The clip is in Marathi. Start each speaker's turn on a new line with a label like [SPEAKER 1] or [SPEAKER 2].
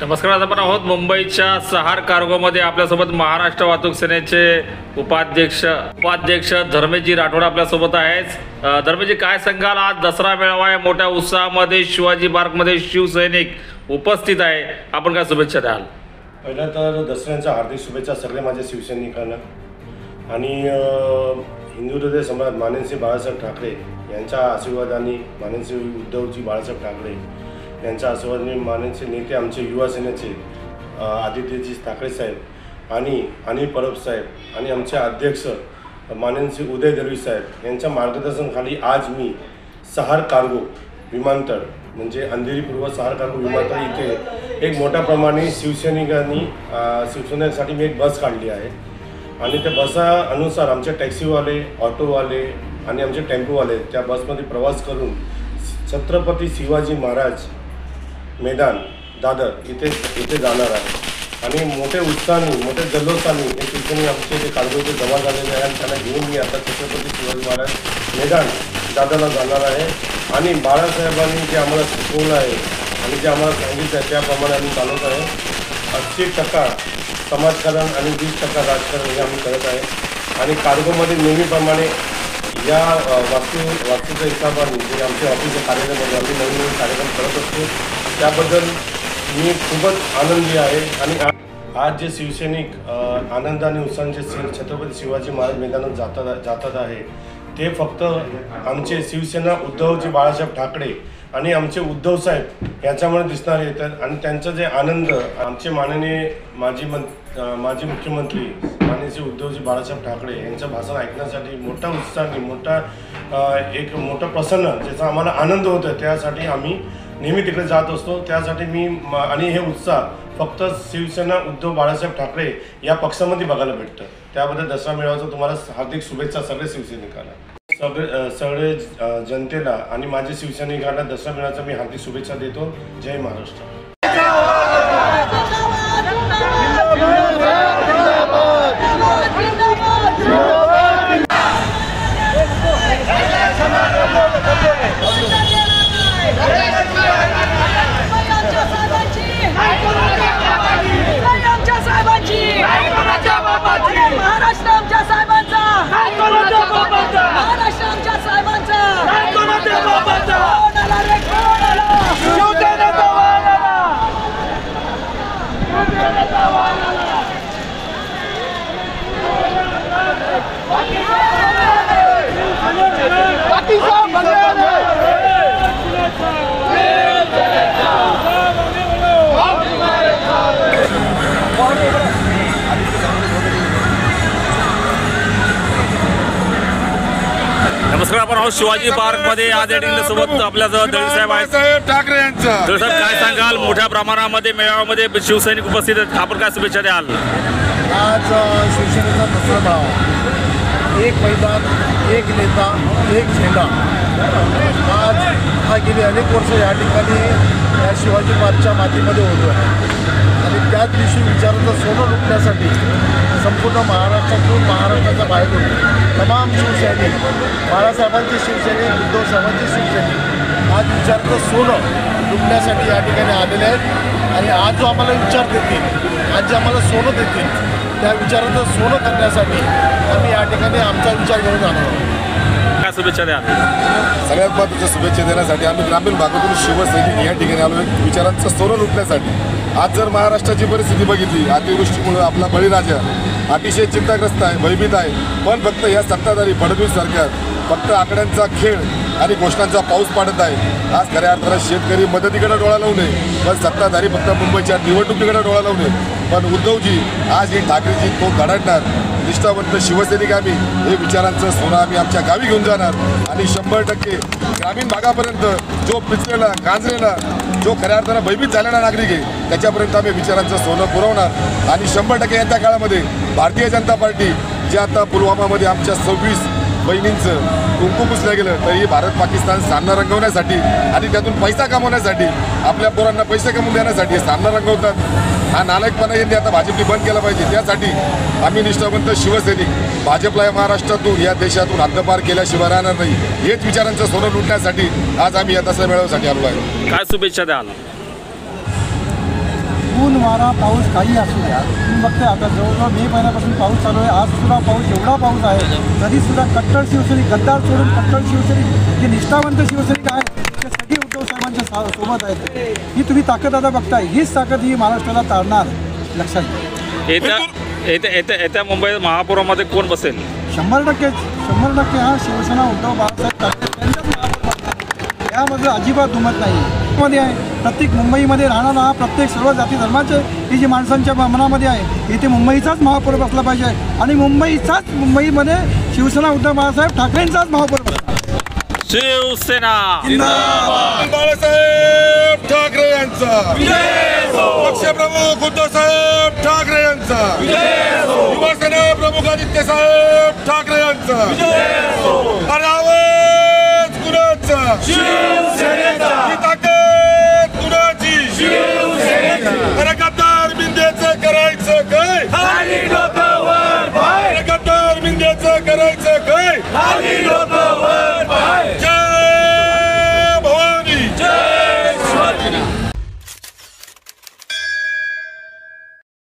[SPEAKER 1] नमस्कार. आज आपण आहोत मुंबईच्या सहार कार्गोमध्ये. आपल्यासोबत महाराष्ट्र वाहतूक सेनेचे उपाध्यक्ष धर्मेजी राठोड आपल्यासोबत आहेत. धर्मेजी, काय सांगाल? आज दसरा मेळावा आहे, मोठ्या उत्साहामध्ये शिवाजी पार्कमध्ये शिवसैनिक उपस्थित आहे, आपण काय शुभेच्छा द्याल?
[SPEAKER 2] पहिलं तर दसऱ्याच्या हार्दिक शुभेच्छा सगळे माझ्या शिवसैनिकांना. आणि हिंदू हृदय सम्राट माननीय बाळासाहेब ठाकरे यांच्या आशीर्वादाने, माननीय उद्धवजी बाळासाहेब ठाकरे यांच्या आशीर्वादाने, माननीय नेते आमचे युवा सेनेचे आदित्यजी ठाकरे साहेब आणि अनिल परब साहेब आणि आमचे अध्यक्ष माननीय उदय दळवी साहेब यांच्या मार्गदर्शनाखाली आज मी सहार कार्गो विमानतळ म्हणजे अंधेरी पूर्व सहार कार्गो विमानतळ इथे एक मोठ्या प्रमाणे शिवसेनेसाठी मी एक बस काढली आहे. आणि त्या बसानुसार आमचे टॅक्सीवाले, ऑटोवाले आणि आमचे टेम्पोवाले त्या बसमध्ये प्रवास करून छत्रपती शिवाजी महाराज मैदान दादर इथे जाणार आहे. आणि मोठ्या उत्साहाने, मोठ्या जल्लोषाने हे शिवसैनिक आमचे जे कार्गोचे जमा झालेले आहे आणि त्यांना घेऊन मी आता छत्रपती शिवाजी महाराज मैदान दादरला जाणार आहे. आणि बाळासाहेबांनी जे आम्हाला शिकवलं आहे आणि जे आम्हाला सांगितलं आहे त्याप्रमाणे आम्ही चालवत आहे. 80% समाजकारण आणि 20% राजकारण हे आम्ही करत आहे. आणि कार्गोमध्ये नेहमीप्रमाणे या वास्तूच्या हिशोबाने जे आमच्या ऑफिसच्या कार्यालयामध्ये आम्ही नवीन कार्यक्रम करत असतो त्याबद्दल मी खूपच आनंदी आहे. आणि आज जे शिवसैनिक आनंदाने उत्साहाने छत्रपती शिवाजी महाराज मैदानात जातात आहे ते फक्त आमचे शिवसेना उद्धवजी बाळासाहेब ठाकरे आणि आमचे उद्धवसाहेब याच्यामुळे दिसणार येतात. आणि त्यांचं जे आनंद आमचे माननीय माजी मुख्यमंत्री माननीय उद्धवजी बाळासाहेब ठाकरे यांचं भाषण ऐकण्यासाठी मोठा उत्साहाने, एक मोठं प्रसन्न ज्याचा आम्हाला आनंद होतो त्यासाठी आम्ही नेहमी तिकडे जात असतो. त्यासाठी आणि हे उत्साह फक्त शिवसेना उद्धव बाळासाहेब ठाकरे या पक्षामध्ये बघायला भेटतं. त्याबद्दल दसरा मेळाव्याचा तुम्हाला हार्दिक शुभेच्छा सगळे शिवसैनिकांना, सगळे जनतेला आणि माझ्या शिवसैनिकांना दसरा मेळाव्याचा मी हार्दिक शुभेच्छा देतो. जय महाराष्ट्र.
[SPEAKER 3] महाराष्ट्र आमच्या साहेबांचा, महाराष्ट्र आमच्या साहेबांचा, कोणाला रे कोणाला, शिवसेनेचा वाला, शिवसेनेचा वाला.
[SPEAKER 1] नमस्कार. आपण आहोत शिवाजी पार्कमध्ये. आज सोबत आपल्याजवळ दळवी साहेब आहेत.
[SPEAKER 4] ठाकरे यांचा
[SPEAKER 1] दळवी साहेब, काय सांगाल? मोठ्या प्रमाणामध्ये मेळाव्यामध्ये शिवसैनिक उपस्थित आहेत, आपण काय शुभेच्छा द्याल?
[SPEAKER 4] आज शिवसेनेचा दसरा मेळावा, एक मैदान, एक नेता, एक झेंडा. आज हा गेली अनेक वर्ष या ठिकाणी या शिवाजी पार्कच्या मातीमध्ये होतो आहे. आणि त्याच दिवशी विचाराचं सोनं लुटण्यासाठी संपूर्ण महाराष्ट्रातून, महाराष्ट्राच्या बाहेरून तमाम शिवसैनिक, बाळासाहेबांचे शिवसैनिक, उद्धव साहेबांचे शिवसैनिक आज विचाराचं सोनं लुटण्यासाठी या ठिकाणी आलेले आहेत. आणि आज जो आम्हाला विचार देतील, आज जे आम्हाला सोनं देतील त्या विचाराचं सोनं करण्यासाठी आम्ही या ठिकाणी आमचा विचार घेऊन जाणार आहोत.
[SPEAKER 1] काय शुभेच्छा द्याल?
[SPEAKER 4] सगळ्यात महत्त्वाच्या शुभेच्छा देण्यासाठी आम्ही ग्रामीण भागातून शिवसैनिक या ठिकाणी आलो आहे विचारांचं सोनं लुटण्यासाठी. आज जर महाराष्ट्राची परिस्थिती बघितली, अतिवृष्टीमुळे आपला बळीराजा अतिशय चिंताग्रस्त आहे, भयभीत आहे. पण फक्त या सत्ताधारी फडणवीस सरकार फक्त आकड्यांचा खेळ आणि घोषणांचा पाऊस पाडत आहे. आज खऱ्या अर्थानं शेतकरी मदतीकडे डोळा लावू नये, पण सत्ताधारी फक्त मुंबईच्या निवडणुकीकडे डोळा लावू नये. पण उद्धवजी आज ही ठाकरेजी तो धडाडणार निष्ठावंत शिवसैनिक आम्ही हे विचारांचं सोनं आम्ही आमच्या गावी घेऊन जाणार. आणि 100% ग्रामीण भागापर्यंत जो पिचलेला, गांजलेला, जो खऱ्या अर्थानं भयभीत झालेला नागरिक आहे त्याच्यापर्यंत आम्ही विचारांचं सोनं पुरवणार. आणि 100% येत्या काळामध्ये भारतीय जनता पार्टी जे आता पुलवामामध्ये आमच्या 26 बहिणींचं कुंकू पुसलं गेलं तरी भारत पाकिस्तान सामना रंगवण्यासाठी आणि त्यातून पैसा कमवण्यासाठी, आपल्या पोरांना पैसे कमवून देण्यासाठी सामना रंगवतात. हा नालायकपणा यांनी आता भाजपने बंद केला पाहिजे. त्यासाठी आम्ही निष्ठावंत शिवसैनिक भाजपला या महाराष्ट्रातून, या देशातून हद्दपार केल्याशिवाय राहणार नाही. हेच विचारांचं सोनं लुटण्यासाठी आज आम्ही या दसरा मेळाव्यासाठी आलो आहे.
[SPEAKER 1] काय शुभेच्छा द्याल?
[SPEAKER 5] ऊन वारा पाऊस काही असू द्या, तुम्ही बघताय आता जवळजवळ मे महिन्यापासून पाऊस चालू आहे. आज सुद्धा पाऊस एवढा पाऊस आहे तरीसुद्धा कट्टर शिवसैनिक, गद्दार सोडून कट्टर शिवसैनिक जे निष्ठावंत शिवसैनिक आहेत ते सगळे उद्धव साहेबांच्या सोबत आहेत. ही तुम्ही ताकद आता बघताय, हीच ताकद ही महाराष्ट्राला तारणार. लक्षात घ्या.
[SPEAKER 1] येत्या मुंबईत महापौरामध्ये कोण बसेल?
[SPEAKER 5] 100% हा शिवसेना उद्धव बाळासाहेब ठाकरे त्यांच्याच महापौर. यामध्ये अजिबात दुमत नाही. मध्ये आहे प्रत्येक मुंबईमध्ये राहणारा हा प्रत्येक सर्व जाती धर्माचे ही जी माणसांच्या मनामध्ये आहे, इथे मुंबईचाच महापौर बसला पाहिजे आणि मुंबईमध्ये शिवसेना उद्धव बाळासाहेब ठाकरेंचाच महापौर बसला.
[SPEAKER 1] शिवसेना
[SPEAKER 4] बाळासाहेब ठाकरे यांचा पक्षप्रमुख उद्धवसाहेब ठाकरे यांचा, युवासेना प्रमुख आदित्यसाहेब ठाकरे यांचा, आणि आवाज कुणाचा?